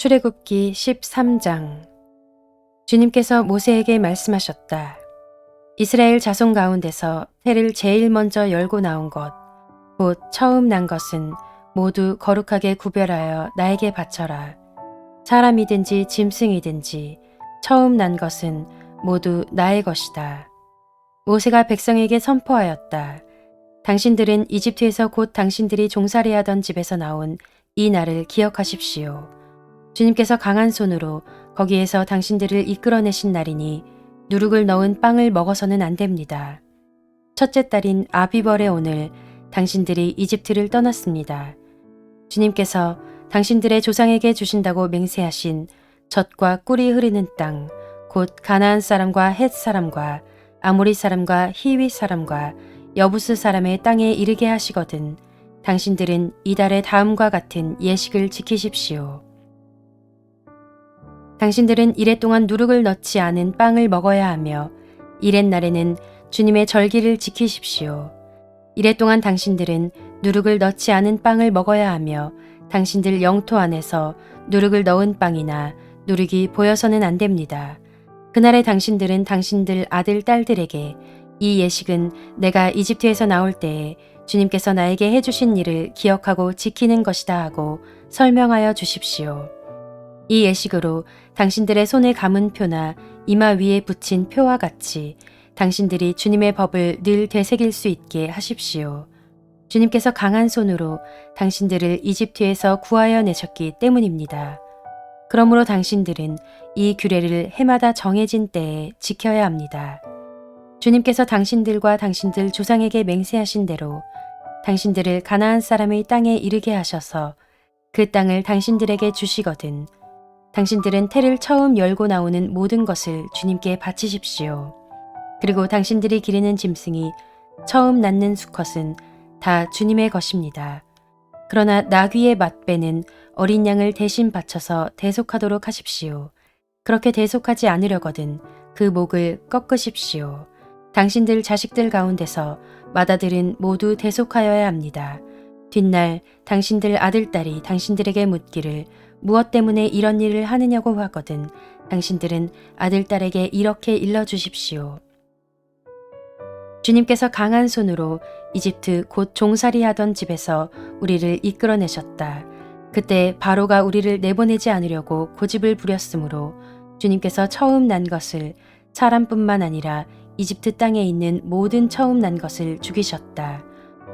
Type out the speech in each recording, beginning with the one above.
출애굽기 13장. 주님께서 모세에게 말씀하셨다. 이스라엘 자손 가운데서 태를 제일 먼저 열고 나온 것, 곧 처음 난 것은 모두 거룩하게 구별하여 나에게 바쳐라. 사람이든지 짐승이든지 처음 난 것은 모두 나의 것이다. 모세가 백성에게 선포하였다. 당신들은 이집트에서 곧 당신들이 종살이하던 집에서 나온 이 날을 기억하십시오. 주님께서 강한 손으로 거기에서 당신들을 이끌어내신 날이니 누룩을 넣은 빵을 먹어서는 안 됩니다. 첫째 달인 아비벌의 오늘 당신들이 이집트를 떠났습니다. 주님께서 당신들의 조상에게 주신다고 맹세하신 젖과 꿀이 흐르는 땅, 곧 가나안 사람과 헷 사람과 아모리 사람과 히윗 사람과 여부스 사람의 땅에 이르게 하시거든 당신들은 이달의 다음과 같은 예식을 지키십시오. 당신들은 이래 동안 누룩을 넣지 않은 빵을 먹어야 하며 이렛 날에는 주님의 절기를 지키십시오. 이래 동안 당신들은 누룩을 넣지 않은 빵을 먹어야 하며 당신들 영토 안에서 누룩을 넣은 빵이나 누룩이 보여서는 안 됩니다. 그날에 당신들은 당신들 아들 딸들에게 이 예식은 내가 이집트에서 나올 때에 주님께서 나에게 해주신 일을 기억하고 지키는 것이다 하고 설명하여 주십시오. 이 예식으로 당신들의 손에 감은 표나 이마 위에 붙인 표와 같이 당신들이 주님의 법을 늘 되새길 수 있게 하십시오. 주님께서 강한 손으로 당신들을 이집트에서 구하여 내셨기 때문입니다. 그러므로 당신들은 이 규례를 해마다 정해진 때에 지켜야 합니다. 주님께서 당신들과 당신들 조상에게 맹세하신 대로 당신들을 가나안 사람의 땅에 이르게 하셔서 그 땅을 당신들에게 주시거든 당신들은 태를 처음 열고 나오는 모든 것을 주님께 바치십시오. 그리고 당신들이 기르는 짐승이 처음 낳는 수컷은 다 주님의 것입니다. 그러나 나귀의 맛배는 어린 양을 대신 바쳐서 대속하도록 하십시오. 그렇게 대속하지 않으려거든 그 목을 꺾으십시오. 당신들 자식들 가운데서 맏아들은 모두 대속하여야 합니다. 뒷날 당신들 아들딸이 당신들에게 묻기를 무엇 때문에 이런 일을 하느냐고 하거든 당신들은 아들딸에게 이렇게 일러주십시오. 주님께서 강한 손으로 이집트 곧 종살이하던 집에서 우리를 이끌어내셨다. 그때 바로가 우리를 내보내지 않으려고 고집을 부렸으므로 주님께서 처음 난 것을 사람뿐만 아니라 이집트 땅에 있는 모든 처음 난 것을 죽이셨다.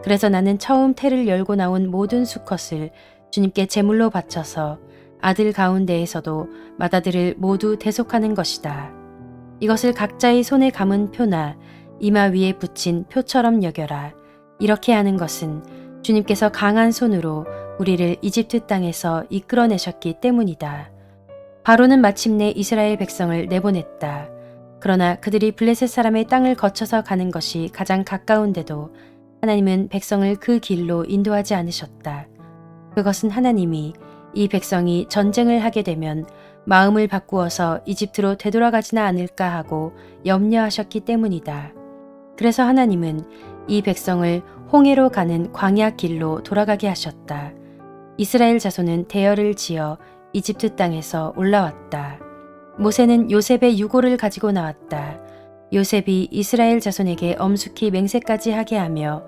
그래서 나는 처음 태를 열고 나온 모든 수컷을 주님께 제물로 바쳐서 아들 가운데에서도 맏아들을 모두 대속하는 것이다. 이것을 각자의 손에 감은 표나 이마 위에 붙인 표처럼 여겨라. 이렇게 하는 것은 주님께서 강한 손으로 우리를 이집트 땅에서 이끌어내셨기 때문이다. 바로는 마침내 이스라엘 백성을 내보냈다. 그러나 그들이 블레셋 사람의 땅을 거쳐서 가는 것이 가장 가까운데도 하나님은 백성을 그 길로 인도하지 않으셨다. 그것은 하나님이 이 백성이 전쟁을 하게 되면 마음을 바꾸어서 이집트로 되돌아가지나 않을까 하고 염려하셨기 때문이다. 그래서 하나님은 이 백성을 홍해로 가는 광야 길로 돌아가게 하셨다. 이스라엘 자손은 대열을 지어 이집트 땅에서 올라왔다. 모세는 요셉의 유고를 가지고 나왔다. 요셉이 이스라엘 자손에게 엄숙히 맹세까지 하게 하며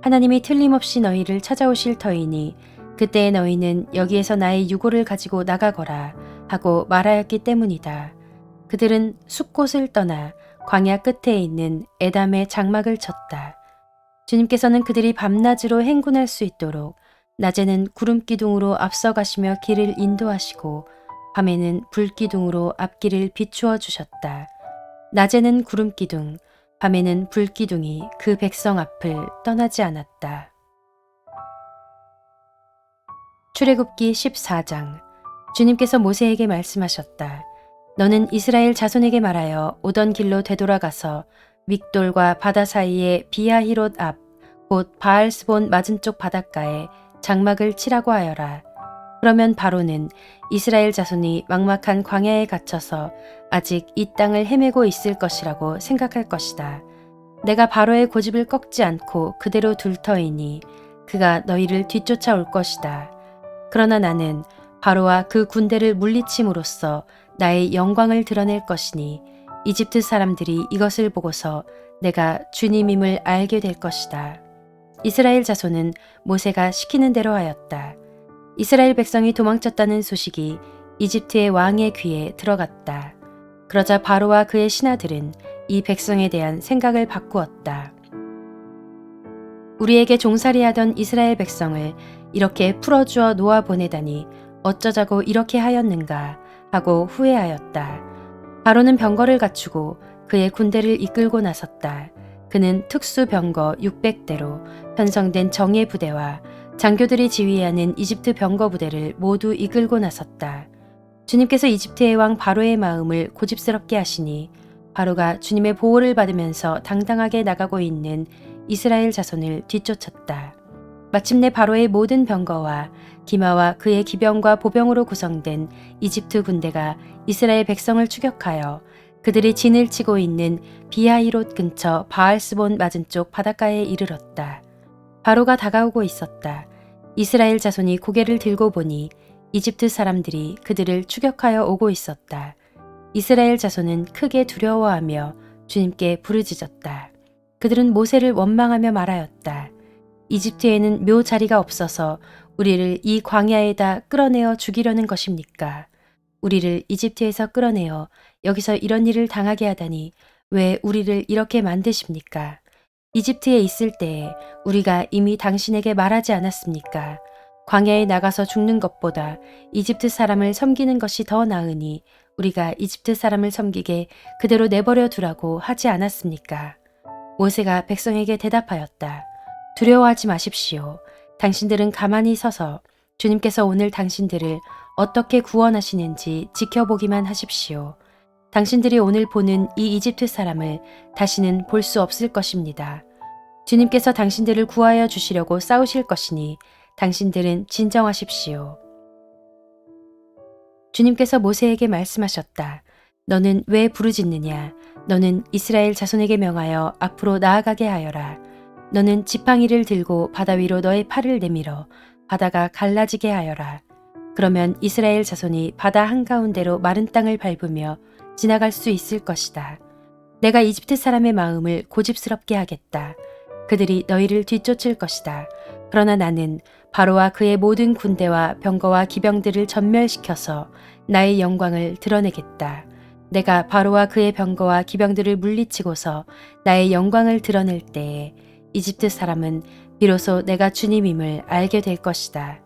하나님이 틀림없이 너희를 찾아오실 터이니 그때 너희는 여기에서 나의 유고를 가지고 나가거라 하고 말하였기 때문이다. 그들은 숲곳을 떠나 광야 끝에 있는 에담에 장막을 쳤다. 주님께서는 그들이 밤낮으로 행군할 수 있도록 낮에는 구름기둥으로 앞서가시며 길을 인도하시고 밤에는 불기둥으로 앞길을 비추어 주셨다. 낮에는 구름기둥, 밤에는 불기둥이 그 백성 앞을 떠나지 않았다. 출애굽기 14장. 주님께서 모세에게 말씀하셨다. 너는 이스라엘 자손에게 말하여 오던 길로 되돌아가서 믹돌과 바다 사이의 비하히롯 앞, 곧 바알스본 맞은쪽 바닷가에 장막을 치라고 하여라. 그러면 바로는 이스라엘 자손이 막막한 광야에 갇혀서 아직 이 땅을 헤매고 있을 것이라고 생각할 것이다. 내가 바로의 고집을 꺾지 않고 그대로 둘 터이니 그가 너희를 뒤쫓아올 것이다. 그러나 나는 바로와 그 군대를 물리침으로써 나의 영광을 드러낼 것이니 이집트 사람들이 이것을 보고서 내가 주님임을 알게 될 것이다. 이스라엘 자손은 모세가 시키는 대로 하였다. 이스라엘 백성이 도망쳤다는 소식이 이집트의 왕의 귀에 들어갔다. 그러자 바로와 그의 신하들은 이 백성에 대한 생각을 바꾸었다. 우리에게 종살이하던 이스라엘 백성을 이렇게 풀어주어 놓아 보내다니 어쩌자고 이렇게 하였는가 하고 후회하였다. 바로는 병거를 갖추고 그의 군대를 이끌고 나섰다. 그는 특수 병거 600대로 편성된 정예 부대와 장교들이 지휘하는 이집트 병거 부대를 모두 이끌고 나섰다. 주님께서 이집트의 왕 바로의 마음을 고집스럽게 하시니 바로가 주님의 보호를 받으면서 당당하게 나가고 있는 이스라엘 자손을 뒤쫓았다. 마침내 바로의 모든 병거와 기마와 그의 기병과 보병으로 구성된 이집트 군대가 이스라엘 백성을 추격하여 그들이 진을 치고 있는 비하히롯 근처 바알스본 맞은쪽 바닷가에 이르렀다. 바로가 다가오고 있었다. 이스라엘 자손이 고개를 들고 보니 이집트 사람들이 그들을 추격하여 오고 있었다. 이스라엘 자손은 크게 두려워하며 주님께 부르짖었다. 그들은 모세를 원망하며 말하였다. 이집트에는 묘 자리가 없어서 우리를 이 광야에다 끌어내어 죽이려는 것입니까? 우리를 이집트에서 끌어내어 여기서 이런 일을 당하게 하다니 왜 우리를 이렇게 만드십니까? 이집트에 있을 때에 우리가 이미 당신에게 말하지 않았습니까? 광야에 나가서 죽는 것보다 이집트 사람을 섬기는 것이 더 나으니 우리가 이집트 사람을 섬기게 그대로 내버려 두라고 하지 않았습니까? 모세가 백성에게 대답하였다. 두려워하지 마십시오. 당신들은 가만히 서서 주님께서 오늘 당신들을 어떻게 구원하시는지 지켜보기만 하십시오. 당신들이 오늘 보는 이 이집트 사람을 다시는 볼 수 없을 것입니다. 주님께서 당신들을 구하여 주시려고 싸우실 것이니 당신들은 진정하십시오. 주님께서 모세에게 말씀하셨다. 너는 왜 부르짖느냐? 너는 이스라엘 자손에게 명하여 앞으로 나아가게 하여라. 너는 지팡이를 들고 바다 위로 너의 팔을 내밀어 바다가 갈라지게 하여라. 그러면 이스라엘 자손이 바다 한가운데로 마른 땅을 밟으며 지나갈 수 있을 것이다. 내가 이집트 사람의 마음을 고집스럽게 하겠다. 그들이 너희를 뒤쫓을 것이다. 그러나 나는 바로와 그의 모든 군대와 병거와 기병들을 전멸시켜서 나의 영광을 드러내겠다. 내가 바로와 그의 병거와 기병들을 물리치고서 나의 영광을 드러낼 때에 이집트 사람은 비로소 내가 주님임을 알게 될 것이다.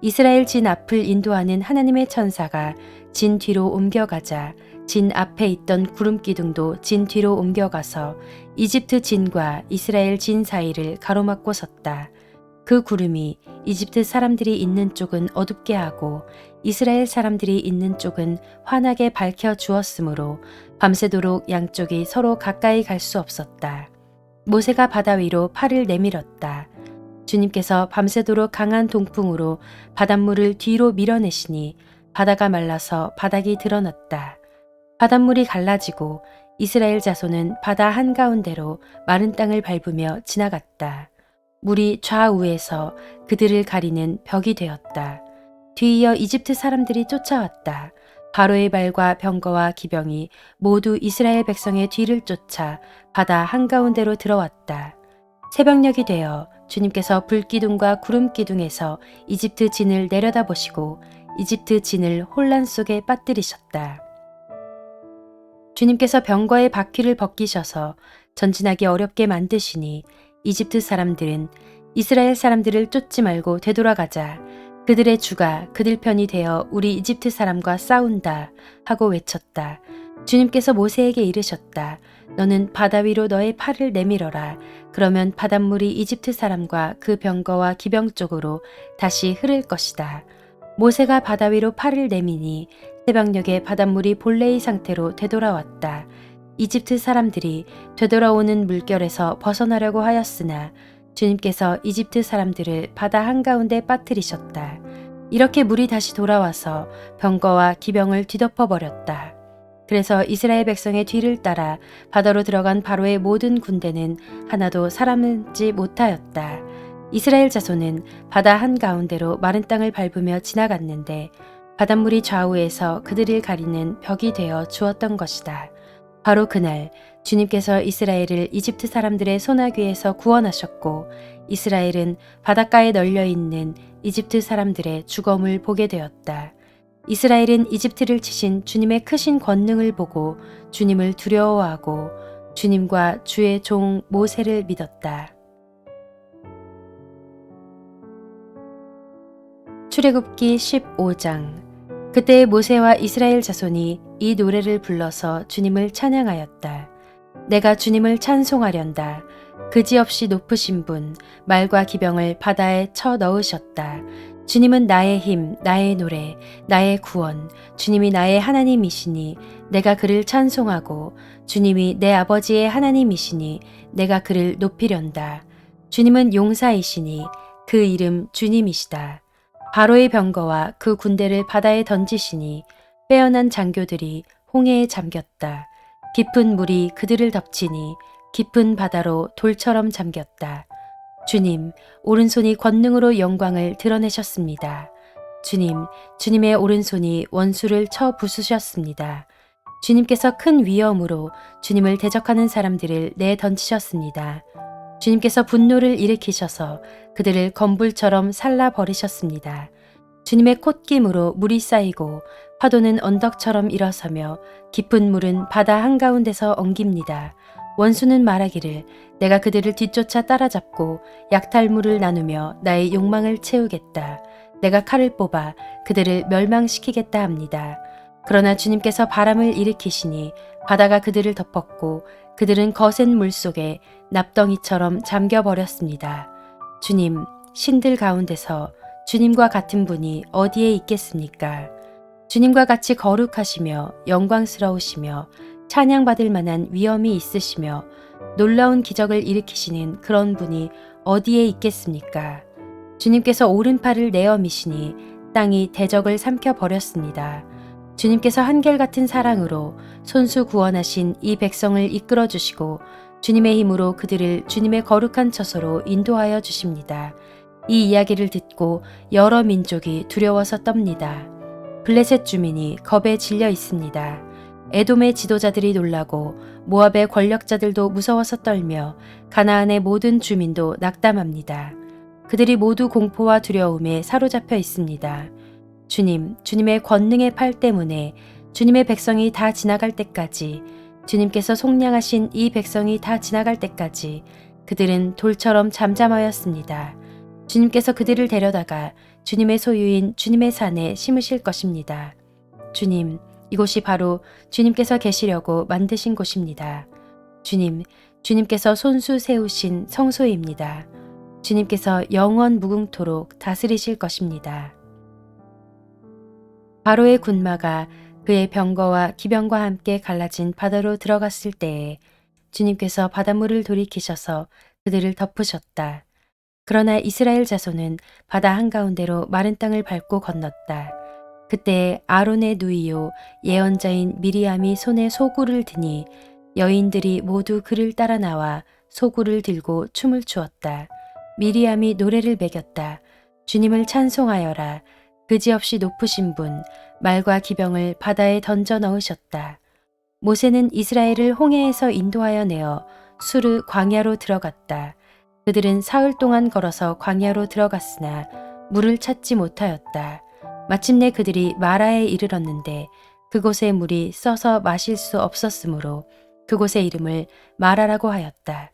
이스라엘 진 앞을 인도하는 하나님의 천사가 진 뒤로 옮겨가자 진 앞에 있던 구름 기둥도 진 뒤로 옮겨가서 이집트 진과 이스라엘 진 사이를 가로막고 섰다. 그 구름이 이집트 사람들이 있는 쪽은 어둡게 하고 이스라엘 사람들이 있는 쪽은 환하게 밝혀 주었으므로 밤새도록 양쪽이 서로 가까이 갈 수 없었다. 모세가 바다 위로 팔을 내밀었다. 주님께서 밤새도록 강한 동풍으로 바닷물을 뒤로 밀어내시니 바다가 말라서 바닥이 드러났다. 바닷물이 갈라지고 이스라엘 자손은 바다 한가운데로 마른 땅을 밟으며 지나갔다. 물이 좌우에서 그들을 가리는 벽이 되었다. 뒤이어 이집트 사람들이 쫓아왔다. 바로의 발과 병거와 기병이 모두 이스라엘 백성의 뒤를 쫓아 바다 한가운데로 들어왔다. 새벽녘이 되어 주님께서 불기둥과 구름기둥에서 이집트 진을 내려다보시고 이집트 진을 혼란 속에 빠뜨리셨다. 주님께서 병거의 바퀴를 벗기셔서 전진하기 어렵게 만드시니 이집트 사람들은 이스라엘 사람들을 쫓지 말고 되돌아가자. 그들의 주가 그들 편이 되어 우리 이집트 사람과 싸운다 하고 외쳤다. 주님께서 모세에게 이르셨다. 너는 바다 위로 너의 팔을 내밀어라. 그러면 바닷물이 이집트 사람과 그 병거와 기병 쪽으로 다시 흐를 것이다. 모세가 바다 위로 팔을 내미니 새벽녘에 바닷물이 본래의 상태로 되돌아왔다. 이집트 사람들이 되돌아오는 물결에서 벗어나려고 하였으나 주님께서 이집트 사람들을 바다 한가운데 빠뜨리셨다. 이렇게 물이 다시 돌아와서 병거와 기병을 뒤덮어 버렸다. 그래서 이스라엘 백성의 뒤를 따라 바다로 들어간 바로의 모든 군대는 하나도 살아남지 못하였다. 이스라엘 자손은 바다 한가운데로 마른 땅을 밟으며 지나갔는데 바닷물이 좌우에서 그들을 가리는 벽이 되어 주었던 것이다. 바로 그날 주님께서 이스라엘을 이집트 사람들의 소나귀에서 구원하셨고 이스라엘은 바닷가에 널려 있는 이집트 사람들의 죽음을 보게 되었다. 이스라엘은 이집트를 치신 주님의 크신 권능을 보고 주님을 두려워하고 주님과 주의 종 모세를 믿었다. 출애굽기 15장. 그때 모세와 이스라엘 자손이 이 노래를 불러서 주님을 찬양하였다. 내가 주님을 찬송하련다. 그지없이 높으신 분, 말과 기병을 바다에 쳐 넣으셨다. 주님은 나의 힘, 나의 노래, 나의 구원, 주님이 나의 하나님이시니 내가 그를 찬송하고 주님이 내 아버지의 하나님이시니 내가 그를 높이련다. 주님은 용사이시니 그 이름 주님이시다. 바로의 병거와 그 군대를 바다에 던지시니 빼어난 장교들이 홍해에 잠겼다. 깊은 물이 그들을 덮치니 깊은 바다로 돌처럼 잠겼다. 주님, 오른손이 권능으로 영광을 드러내셨습니다. 주님, 주님의 오른손이 원수를 쳐 부수셨습니다. 주님께서 큰 위엄으로 주님을 대적하는 사람들을 내던지셨습니다. 주님께서 분노를 일으키셔서 그들을 건불처럼 살라버리셨습니다. 주님의 콧김으로 물이 쌓이고 파도는 언덕처럼 일어서며 깊은 물은 바다 한가운데서 엉깁니다. 원수는 말하기를 내가 그들을 뒤쫓아 따라잡고 약탈물을 나누며 나의 욕망을 채우겠다. 내가 칼을 뽑아 그들을 멸망시키겠다 합니다. 그러나 주님께서 바람을 일으키시니 바다가 그들을 덮었고 그들은 거센 물속에 납덩이처럼 잠겨버렸습니다. 주님, 신들 가운데서 주님과 같은 분이 어디에 있겠습니까? 주님과 같이 거룩하시며 영광스러우시며 찬양받을 만한 위엄이 있으시며 놀라운 기적을 일으키시는 그런 분이 어디에 있겠습니까? 주님께서 오른팔을 내어 미시니 땅이 대적을 삼켜버렸습니다. 주님께서 한결같은 사랑으로 손수 구원하신 이 백성을 이끌어 주시고 주님의 힘으로 그들을 주님의 거룩한 처소로 인도하여 주십니다. 이 이야기를 듣고 여러 민족이 두려워서 떱니다. 블레셋 주민이 겁에 질려 있습니다. 에돔의 지도자들이 놀라고 모압의 권력자들도 무서워서 떨며 가나안의 모든 주민도 낙담합니다. 그들이 모두 공포와 두려움에 사로잡혀 있습니다. 주님, 주님의 권능의 팔 때문에 주님의 백성이 다 지나갈 때까지, 주님께서 속량하신 이 백성이 다 지나갈 때까지 그들은 돌처럼 잠잠하였습니다. 주님께서 그들을 데려다가 주님의 소유인 주님의 산에 심으실 것입니다. 주님, 이곳이 바로 주님께서 계시려고 만드신 곳입니다. 주님, 주님께서 손수 세우신 성소입니다. 주님께서 영원 무궁토록 다스리실 것입니다. 바로의 군마가 그의 병거와 기병과 함께 갈라진 바다로 들어갔을 때에 주님께서 바닷물을 돌이키셔서 그들을 덮으셨다. 그러나 이스라엘 자손은 바다 한가운데로 마른 땅을 밟고 건넜다. 그때 아론의 누이요 예언자인 미리암이 손에 소구를 드니 여인들이 모두 그를 따라 나와 소구를 들고 춤을 추었다. 미리암이 노래를 매겼다. 주님을 찬송하여라. 그지없이 높으신 분, 말과 기병을 바다에 던져 넣으셨다. 모세는 이스라엘을 홍해에서 인도하여 내어 수르 광야로 들어갔다. 그들은 사흘 동안 걸어서 광야로 들어갔으나 물을 찾지 못하였다. 마침내 그들이 마라에 이르렀는데 그곳의 물이 써서 마실 수 없었으므로 그곳의 이름을 마라라고 하였다.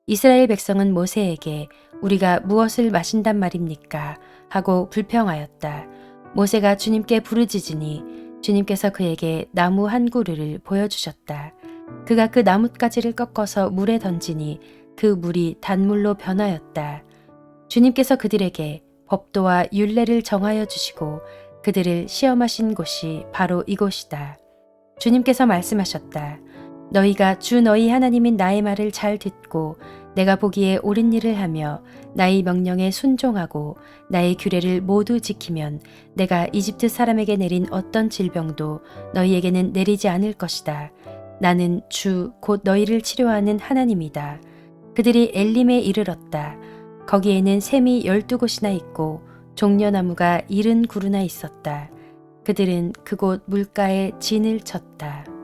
이스라엘 백성은 모세에게 우리가 무엇을 마신단 말입니까? 하고 불평하였다. 모세가 주님께 부르짖으니 주님께서 그에게 나무 한 그루를 보여주셨다. 그가 그 나뭇가지를 꺾어서 물에 던지니 그 물이 단물로 변하였다. 주님께서 그들에게 법도와 율례를 정하여 주시고 그들을 시험하신 곳이 바로 이곳이다. 주님께서 말씀하셨다. 너희가 주 너희 하나님인 나의 말을 잘 듣고 내가 보기에 옳은 일을 하며 나의 명령에 순종하고 나의 규례를 모두 지키면 내가 이집트 사람에게 내린 어떤 질병도 너희에게는 내리지 않을 것이다. 나는 주 곧 너희를 치료하는 하나님이다. 그들이 엘림에 이르렀다. 거기에는 샘이 12곳이나 있고 종려나무가 70그루나 있었다. 그들은 그곳 물가에 진을 쳤다.